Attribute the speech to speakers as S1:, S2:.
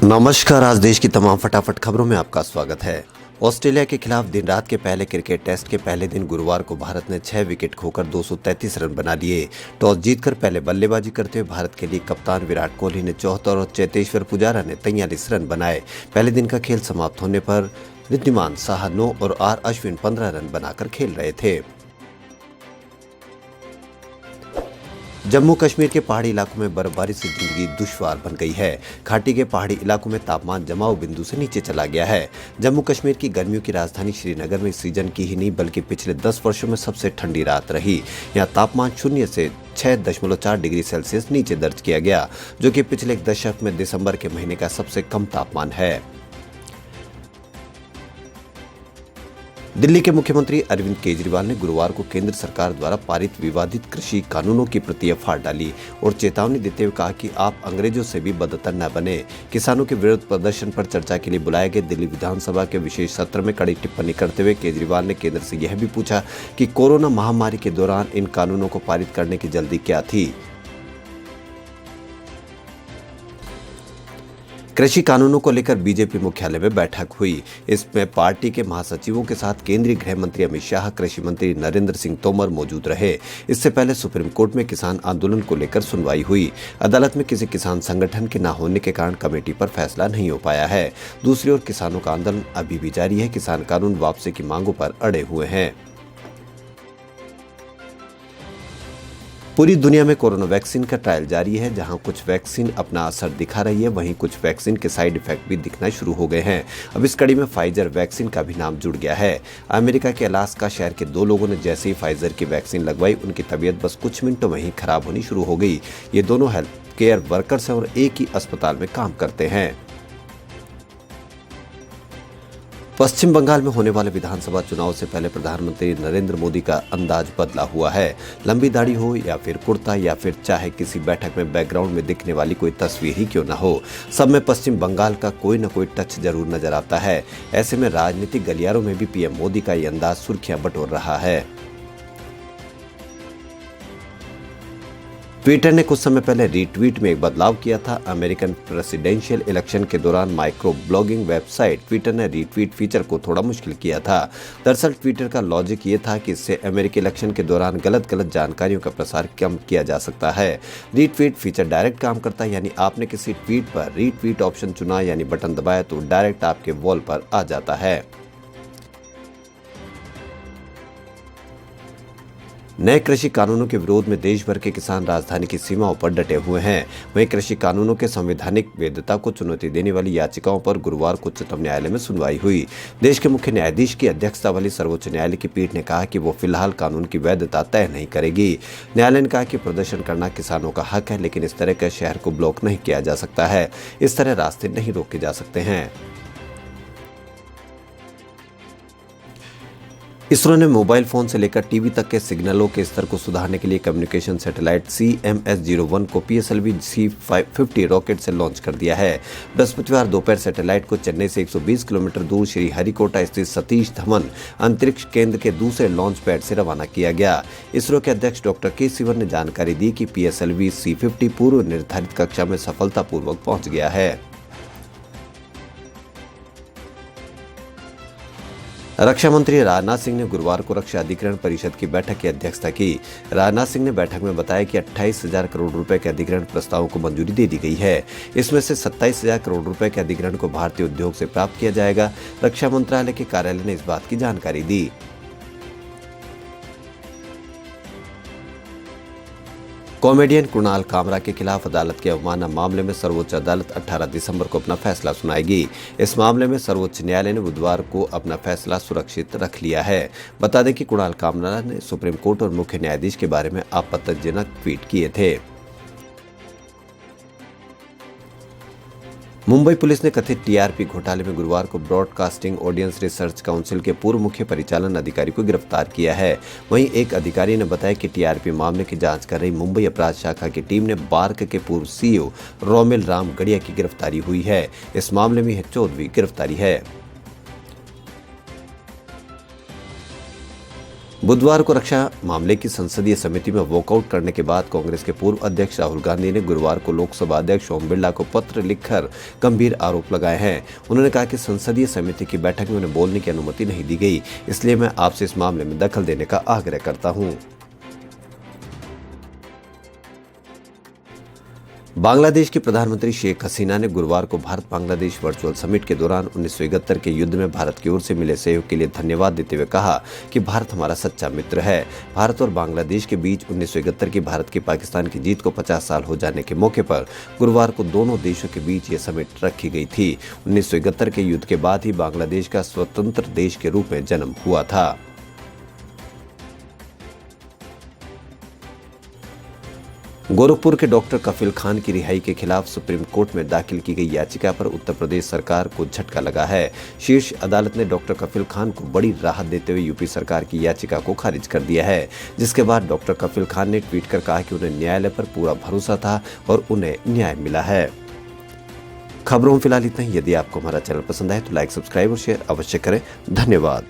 S1: नमस्कार। आज देश की तमाम फटाफट खबरों में आपका स्वागत है। ऑस्ट्रेलिया के खिलाफ दिन रात के पहले क्रिकेट टेस्ट के पहले दिन गुरुवार को भारत ने 6 विकेट खोकर 233 रन बना लिए। टॉस जीतकर पहले बल्लेबाजी करते हुए भारत के लिए कप्तान विराट कोहली ने 74 और चेतेश्वर पुजारा ने 43 रन बनाए। पहले दिन का खेल समाप्त होने पर ऋद्धिमान साहा 9 और आर अश्विन 15 रन बनाकर खेल रहे थे। जम्मू कश्मीर के पहाड़ी इलाकों में बर्फबारी से जिंदगी दुश्वार बन गई है। घाटी के पहाड़ी इलाकों में तापमान जमाव बिंदु से नीचे चला गया है। जम्मू कश्मीर की गर्मियों की राजधानी श्रीनगर में इस सीजन की ही नहीं बल्कि पिछले 10 वर्षों में सबसे ठंडी रात रही। यहाँ तापमान 0 से 6.4 डिग्री सेल्सियस नीचे दर्ज किया गया, जो कि पिछले एक दशक में दिसंबर के महीने का सबसे कम तापमान है। दिल्ली के मुख्यमंत्री अरविंद केजरीवाल ने गुरुवार को केंद्र सरकार द्वारा पारित विवादित कृषि कानूनों की प्रतियां फाड़ डाली और चेतावनी देते हुए कहा कि आप अंग्रेजों से भी बदतर न बने। किसानों के विरोध प्रदर्शन पर चर्चा के लिए बुलाए गए दिल्ली विधानसभा के विशेष सत्र में कड़ी टिप्पणी करते हुए केजरीवाल ने केंद्र से यह भी पूछा कि कोरोना महामारी के दौरान इन कानूनों को पारित करने की जल्दी क्या थी। कृषि कानूनों को लेकर बीजेपी मुख्यालय में बैठक हुई। इसमें पार्टी के महासचिवों के साथ केंद्रीय गृह मंत्री अमित शाह, कृषि मंत्री नरेंद्र सिंह तोमर मौजूद रहे। इससे पहले सुप्रीम कोर्ट में किसान आंदोलन को लेकर सुनवाई हुई। अदालत में किसी किसान संगठन के न होने के कारण कमेटी पर फैसला नहीं हो पाया है। दूसरी ओर किसानों का आंदोलन अभी भी जारी है। किसान कानून वापसी की मांगों पर अड़े हुए हैं। पूरी दुनिया में कोरोना वैक्सीन का ट्रायल जारी है। जहां कुछ वैक्सीन अपना असर दिखा रही है, वहीं कुछ वैक्सीन के साइड इफेक्ट भी दिखना शुरू हो गए हैं। अब इस कड़ी में फाइजर वैक्सीन का भी नाम जुड़ गया है। अमेरिका के अलास्का शहर के 2 लोगों ने जैसे ही फाइजर की वैक्सीन लगवाई, उनकी तबीयत बस कुछ मिनटों में ही खराब होनी शुरू हो गई। ये दोनों हेल्थ केयर वर्कर्स हैं और एक ही अस्पताल में काम करते हैं। पश्चिम बंगाल में होने वाले विधानसभा चुनाव से पहले प्रधानमंत्री नरेंद्र मोदी का अंदाज बदला हुआ है। लंबी दाढ़ी हो या फिर कुर्ता या फिर चाहे किसी बैठक में बैकग्राउंड में दिखने वाली कोई तस्वीर ही क्यों न हो, सब में पश्चिम बंगाल का कोई न कोई टच जरूर नजर आता है। ऐसे में राजनीतिक गलियारों में भी पीएम मोदी का ये अंदाज सुर्खियां बटोर रहा है। ट्विटर ने कुछ समय पहले रीट्वीट में एक बदलाव किया था। अमेरिकन प्रेसिडेंशियल इलेक्शन के दौरान माइक्रो ब्लॉगिंग वेबसाइट ट्विटर ने रीट्वीट फीचर को थोड़ा मुश्किल किया था। दरअसल ट्विटर का लॉजिक ये था कि इससे अमेरिकी इलेक्शन के दौरान गलत जानकारियों का प्रसार कम किया जा सकता है। रीट्वीट फीचर डायरेक्ट काम करता है, यानी आपने किसी ट्वीट पर रीट्वीट ऑप्शन चुना यानी बटन दबाया तो डायरेक्ट आपके वॉल पर आ जाता है। नए कृषि कानूनों के विरोध में देश भर के किसान राजधानी की सीमाओं पर डटे हुए हैं। वहीं कृषि कानूनों के संवैधानिक वैधता को चुनौती देने वाली याचिकाओं पर गुरुवार को उच्चतम न्यायालय में सुनवाई हुई। देश के मुख्य न्यायाधीश की अध्यक्षता वाली सर्वोच्च न्यायालय की पीठ ने कहा कि वो फिलहाल कानून की वैधता तय नहीं करेगी। न्यायालय ने कहा कि प्रदर्शन करना किसानों का हक है, लेकिन इस तरह के शहर को ब्लॉक नहीं किया जा सकता है। इस तरह रास्ते नहीं रोके जा सकते हैं। इसरो ने मोबाइल फोन से लेकर टीवी तक के सिग्नलों के स्तर को सुधारने के लिए कम्युनिकेशन सैटेलाइट CMS-01 को PSLV C50 रॉकेट से लॉन्च कर दिया है। बृहस्पतिवार दोपहर सैटेलाइट को चेन्नई से 120 किलोमीटर दूर श्रीहरिकोटा स्थित सतीश धवन अंतरिक्ष केंद्र के दूसरे लॉन्च पैड से रवाना किया गया। इसरो के अध्यक्ष डॉ के सिवन ने जानकारी दी कि PSLV C50 पूर्व निर्धारित कक्षा में सफलतापूर्वक पहुंच गया है। रक्षा मंत्री राजनाथ सिंह ने गुरुवार को रक्षा अधिग्रहण परिषद की बैठक की अध्यक्षता की। राजनाथ सिंह ने बैठक में बताया कि 28,000 करोड़ रुपए के अधिग्रहण प्रस्तावों को मंजूरी दे दी गई है। इसमें से 27,000 करोड़ रुपए के अधिग्रहण को भारतीय उद्योग से प्राप्त किया जाएगा। रक्षा मंत्रालय के कार्यालय ने इस बात की जानकारी दी। कॉमेडियन कुणाल कामरा के खिलाफ अदालत के अवमानना मामले में सर्वोच्च अदालत 18 दिसंबर को अपना फैसला सुनाएगी। इस मामले में सर्वोच्च न्यायालय ने बुधवार को अपना फैसला सुरक्षित रख लिया है। बता दें कि कुणाल कामरा ने सुप्रीम कोर्ट और मुख्य न्यायाधीश के बारे में आपत्तिजनक ट्वीट किए थे। मुंबई पुलिस ने कथित TRP घोटाले में गुरुवार को ब्रॉडकास्टिंग ऑडियंस रिसर्च काउंसिल के पूर्व मुख्य परिचालन अधिकारी को गिरफ्तार किया है। वहीं एक अधिकारी ने बताया कि TRP मामले की जांच कर रही मुंबई अपराध शाखा की टीम ने बार्क के पूर्व CEO रोमिल राम गड़िया की गिरफ्तारी हुई है। इस मामले में यह 14वीं गिरफ्तारी है। बुधवार को रक्षा मामले की संसदीय समिति में वॉकआउट करने के बाद कांग्रेस के पूर्व अध्यक्ष राहुल गांधी ने गुरुवार को लोकसभा अध्यक्ष ओम बिरला को पत्र लिखकर गंभीर आरोप लगाए हैं। उन्होंने कहा कि संसदीय समिति की बैठक में उन्हें बोलने की अनुमति नहीं दी गई, इसलिए मैं आपसे इस मामले में दखल देने का आग्रह करता हूं। बांग्लादेश की प्रधानमंत्री शेख हसीना ने गुरुवार को भारत बांग्लादेश वर्चुअल समिट के दौरान 1971 के युद्ध में भारत की ओर से मिले सहयोग के लिए धन्यवाद देते हुए कहा कि भारत हमारा सच्चा मित्र है। भारत और बांग्लादेश के बीच 1971 की भारत की पाकिस्तान की जीत को 50 साल हो जाने के मौके पर गुरुवार को दोनों देशों के बीच ये समिट रखी गई थी। 1971 के युद्ध के बाद ही बांग्लादेश का स्वतंत्र देश के रूप में जन्म हुआ था। गोरखपुर के डॉक्टर कफील खान की रिहाई के खिलाफ सुप्रीम कोर्ट में दाखिल की गई याचिका पर उत्तर प्रदेश सरकार को झटका लगा है। शीर्ष अदालत ने डॉक्टर कफील खान को बड़ी राहत देते हुए यूपी सरकार की याचिका को खारिज कर दिया है, जिसके बाद डॉक्टर कफील खान ने ट्वीट कर कहा कि उन्हें न्यायालय पर पूरा भरोसा था और उन्हें न्याय मिला है। खबरों में फिलहाल इतना ही। यदि आपको हमारा चैनल पसंद आए तो लाइक, सब्सक्राइब और शेयर अवश्य करें। धन्यवाद।